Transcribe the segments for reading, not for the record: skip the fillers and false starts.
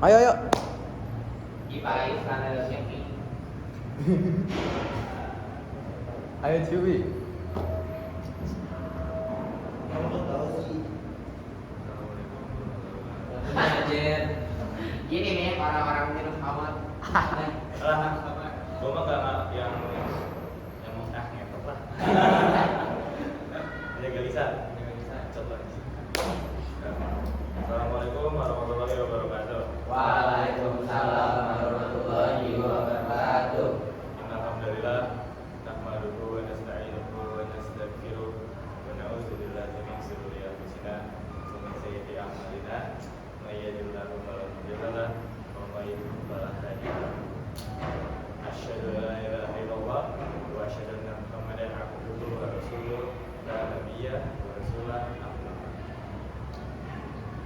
Ayo ayo. Ipais karena siapa? Ayo Ciwi. Kamu tahu sih. Anjir. Gini nih orang-orang minum khamar. Gue mah gak yang mau ngetok lah. Jaga lisan. Coba. Assalamualaikum warahmatullahi wabarakatuh. Waalaikumsalam warahmatullahi wabarakatuh. Alhamdulillah. Nahmaduhu wa nasta'inuhu wa nastaghfiruh wa na'udzu billahi min shururi anfusina wa min sayyiati a'malina. May yahdihillahu fala mudilla lahu wa may yudlil fala hadiya lahu. Asyhadu an la ilaha illallah wa asyhadu anna Muhammadan abduhu wa rasuluh la nabiyya wa rasulah.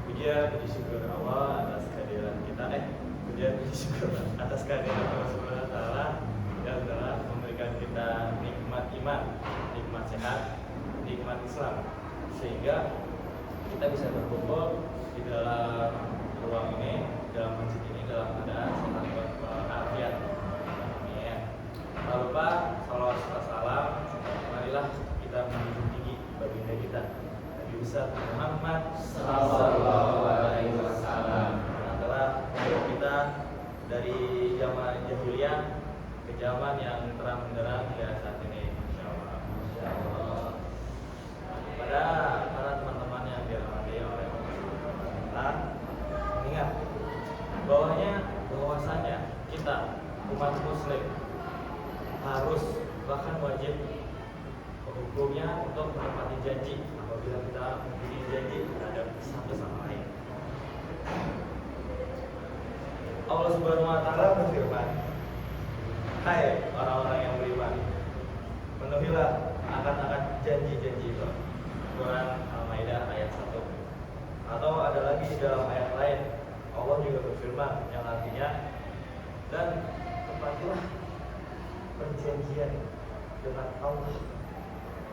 Puji syukur Allah atas kehadiran kita puji syukur atas kehadiran Allah Subhanahu wa taala yang telah memberikan kita nikmat iman, nikmat sehat, nikmat Islam sehingga kita bisa berkumpul di dalam ruang ini, dalam masjid ini dalam keadaan sehat walafiat. Amin. Tak lupa salawat serta salam, marilah kita menjunjung tinggi baginda kita Nabi besar Muhammad Sallallahu alaihi wasallam. Telah membawa kita dari zaman jahiliyah ke zaman yang terang benderang hingga saat ini, insyaallah. Pada para teman-teman yang dirahmati oleh Allah Subhanahu wa taala, mengingat bahwasanya kita umat muslim harus bahkan wajib hukumnya untuk menepati janji apabila kita mempunyai janji terhadap satu sama lain. Allah Subhanahu wa taala berfirman, "Hai orang-orang yang beriman, penuhilah akan janji-janji itu." Quran Al-Maidah ayat 1. Atau ada lagi dalam ayat lain, Allah juga berfirman yang artinya, "Dan tepatilah perjanjian dengan Allah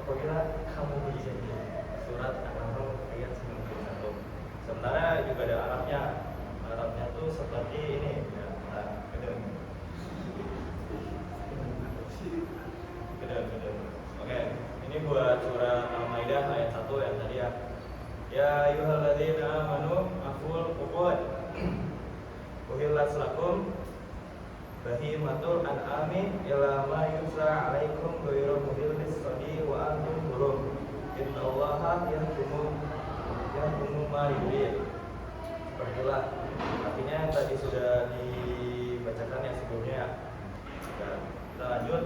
apabila kamu berjanji." Surat An-Nahl ayat 91. Sementara juga ada Arabnya tuh seperti ini ya, kedeng. Oke, ini buat surat Al-Maidah ayat 1 yang tadi ya. Ya ayyuhalladzina amanu aful uqud uhillat lakum bahimatul an'ami ila ma yusra 'alaikum ghairu mudillis sadi wa antum hurum. Innallaha yahkumu ma yurid. Sepertilah artinya yang tadi sudah dibacakan yang sebelumnya ya. Kita lanjut.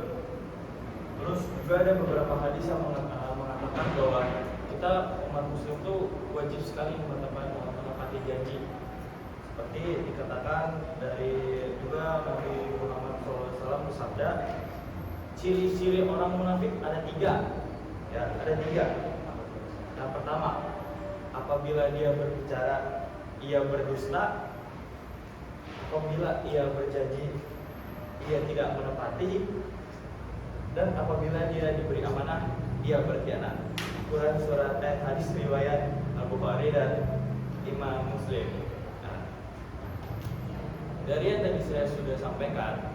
Terus juga ada beberapa hadis yang mengatakan bahwa kita umat muslim itu wajib sekali menepati janji. Seperti dikatakan dari juga Nabi Muhammad SAW bersabda, ciri-ciri orang munafik ada 3. Ya, ada 3. Yang pertama, apabila dia berbicara ia berdusta, apabila ia berjanji ia tidak menepati, dan apabila dia diberi amanah ia berkhianat. Quran surat hadis riwayat Al-Bukhari dan Imam Muslim. Nah, dari yang tadi saya sudah sampaikan,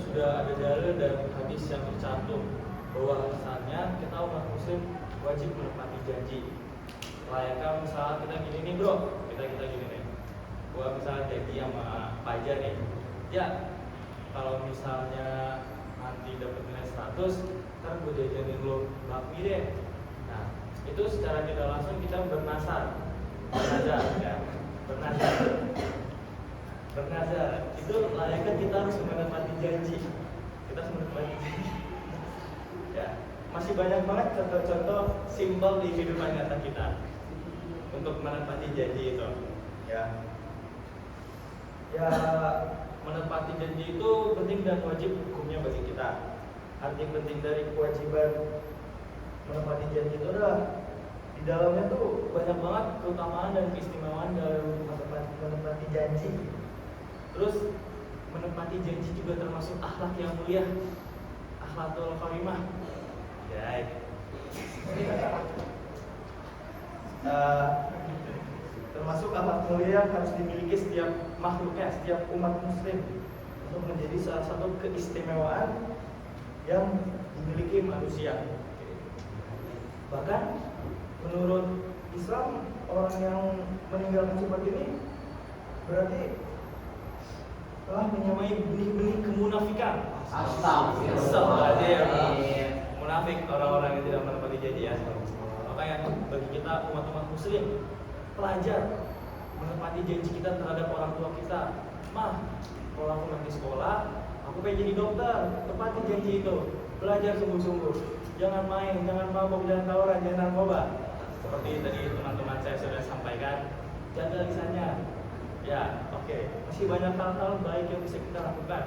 sudah ada dalil dan hadis yang tercantum bahwa misalnya kita umat muslim wajib menepati janji. Layaknya misalnya kita gini nih bro, kita gini nih. Gua misalnya janji sama Fajar nih, ya kalau misalnya nanti dapat nilai 100, ntar gue jajanin lo bakmi deh. Nah, itu secara tidak langsung kita bernazar ya, bernazar. Itu layaknya kita harus menepati janji. Kita harus menepati janji. Ya, masih banyak banget contoh-contoh simpel di kehidupan nyata kita untuk menepati janji itu. Ya, menepati janji itu penting dan wajib hukumnya bagi kita. Arti penting dari kewajiban menepati janji itu adalah di dalamnya tuh banyak banget keutamaan dan keistimewaan dalam menepati janji. Terus menepati janji juga termasuk akhlak yang mulia, akhlakul karimah. termasuk akhlak mulia yang harus dimiliki setiap makhluknya, setiap umat muslim untuk menjadi salah satu keistimewaan yang dimiliki manusia. Bahkan menurut Islam, orang yang meninggalkan sifat ini berarti telah menyamai benih-benih kemunafikan. Astagfirullahaladzim. Munafik orang-orang yang tidak menepati janji ya. Makanya bagi kita umat-umat muslim, pelajar menepati janji kita terhadap orang tua kita. Mah, kalau aku nanti sekolah, aku pengen jadi dokter. Tepati janji itu. Belajar sungguh-sungguh. Jangan main, jangan mabuk, jangan tawuran, jangan narkoba. Seperti tadi teman-teman saya sudah sampaikan, jaga lisannya. Ya, oke. Masih banyak hal-hal baik yang bisa kita lakukan.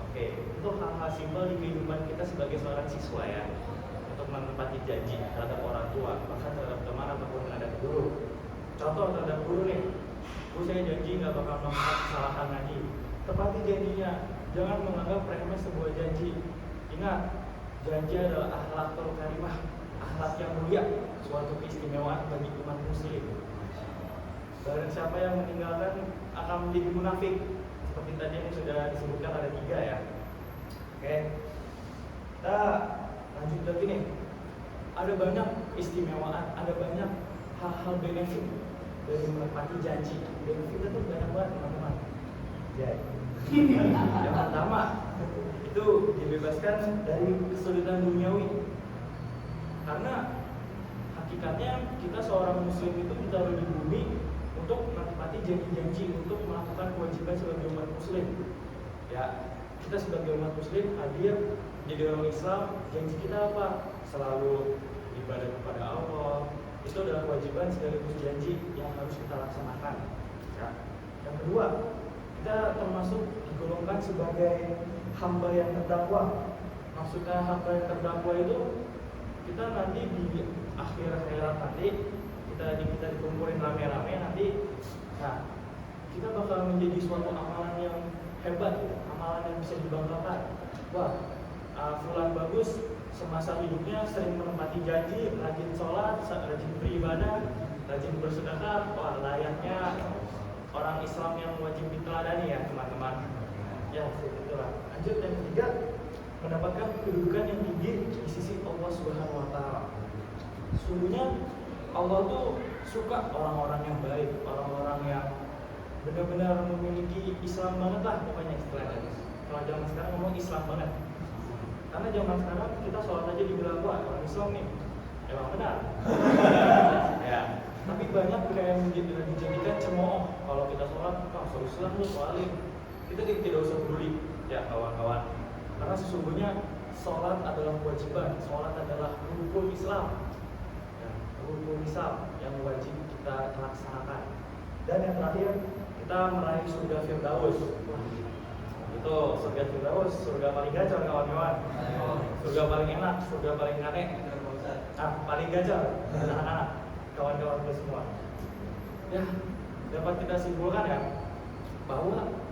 Oke, itu hal-hal simpel di kehidupan kita sebagai seorang siswa ya. Untuk menepati janji terhadap orang tua, bahkan terhadap teman ataupun terhadap guru. Contoh terhadap guru nih, guru saya janji nggak bakal melakukan kesalahan lagi. Tepati janjinya, jangan menganggap remeh sebuah janji. Ingat, janji adalah akhlakul karimah, akhlak yang mulia, suatu keistimewaan bagi umat muslim. Barang siapa yang meninggalkan akan menjadi munafik. Seperti tadi yang sudah disebutkan ada 3 ya. Oke, kita lanjut lagi nih. Ada banyak istimewaan, ada banyak hal-hal benefit dari menepati janji. Benefitnya tuh banyak banget teman-teman. Ya. Yang pertama itu dibebaskan dari kesulitan duniawi. Karena hakikatnya kita seorang muslim itu ditaruh di bumi untuk menepati janji-janji, untuk melakukan kewajiban sebagai umat muslim. Ya, kita sebagai umat muslim hadir jadi orang Islam, janji kita apa? Selalu ibadah kepada Allah. Itu adalah kewajiban sekaligus janji yang harus kita laksanakan. Ya. Yang kedua, kita termasuk digolongkan sebagai hamba yang terdakwa. Maksudnya hamba yang terdakwa itu kita nanti di akhir hayat nanti kita dikumpulin rame-rame nanti, nah kita bakal menjadi suatu amalan yang hebat, amalan yang bisa dibanggakan. Wah, fulan bagus semasa hidupnya sering menepati janji, rajin sholat, rajin beribadah, rajin bersedekah. Wah, layaknya orang Islam yang wajib diteladani ya teman-teman. Ya, itulah. Lanjut yang ketiga, mendapatkan kedudukan yang tinggi di sisi Allah Subhanahu Wa Taala. Sungguhnya Allah tuh suka orang-orang yang baik, orang-orang yang benar-benar memiliki Islam banget lah pokoknya istilahnya. Kalau zaman sekarang ngomong Islam banget. Karena zaman sekarang kita sholat aja dibilang wah orang Islam nih, emang benar. Ya, tapi banyak yang dijadikan cemooh. Kalau kita sholat, so Islam lu soalin. Kita tidak usah peduli ya kawan-kawan. Karena sesungguhnya sholat adalah kewajiban, sholat adalah rukun Islam. Rukun Islam yang wajib kita laksanakan. Dan yang terakhir, kita meraih surga Firdaus. Itu surga Firdaus, surga paling gacor kawan-kawan. Surga paling enak, surga paling aneh. Paling gacor anak-anak, kawan-kawan kita semua. Ya, dapat kita simpulkan ya bahwa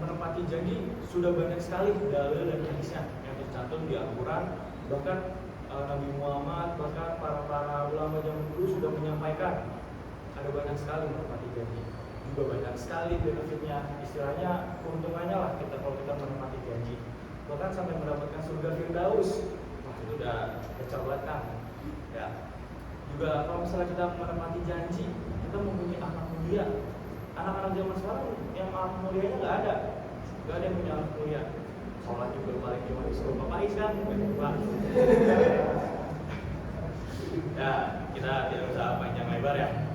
menepati janji sudah banyak sekali dalil dan hadisnya yang tercantum di Al-Quran. Bahkan Nabi Muhammad, bahkan para ulama zaman dulu sudah menyampaikan ada banyak sekali menepati janji, juga banyak sekali benefitnya, istilahnya keuntungannya lah kita kalau kita menepati janji, bahkan sampai mendapatkan surga Firdaus. Wah, itu udah kecoklatan ya. Juga kalau misalnya kita menepati janji, kita mempunyai akhlak mulia. Anak-anak zaman sekarang yang akhlak mulianya nggak ada yang punya akhlak mulia. Sholat juga paling cuma disuruh papais kan, Pak. Ya, kita tidak usah panjang lebar ya.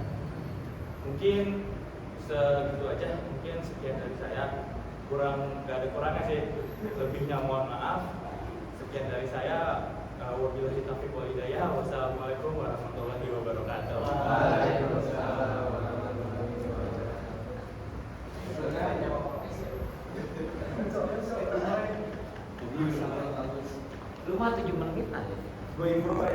Mungkin segitu aja, mungkin sekian dari saya. Gak ada kurangnya sih. Lebihnya mohon maaf. Sekian dari saya. Wabillahi taufiq wal hidayah. Wassalamualaikum warahmatullahi wabarakatuh. Waalaikumsalam. Lu mah 7 menit aja. Gue improve aja.